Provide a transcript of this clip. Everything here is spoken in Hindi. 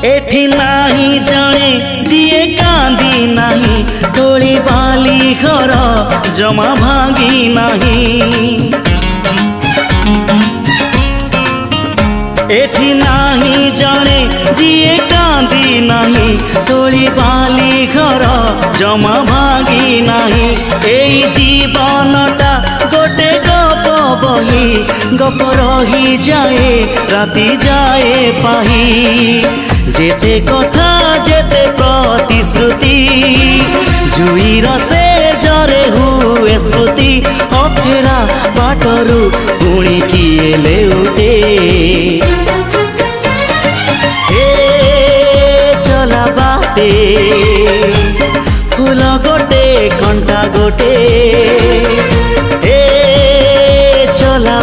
एठी नाही जाने जिए कांदी नाही तोली बाली घर जमा भांगी नहीं। एठी नाही जाने जिए कांदी नहीं तोली बाली घर जमा भांगी नहीं। एई जीवनटा गोटे गप बही गप रही जाए राति जाए पाही। जेते कथा जेते प्रतिश्रुति जुईर से जरे हुए स्मृति अफेरा बाटरू पुणी किए लेउटे। चला बाटे फूल गोटे घंटा गोटे चला।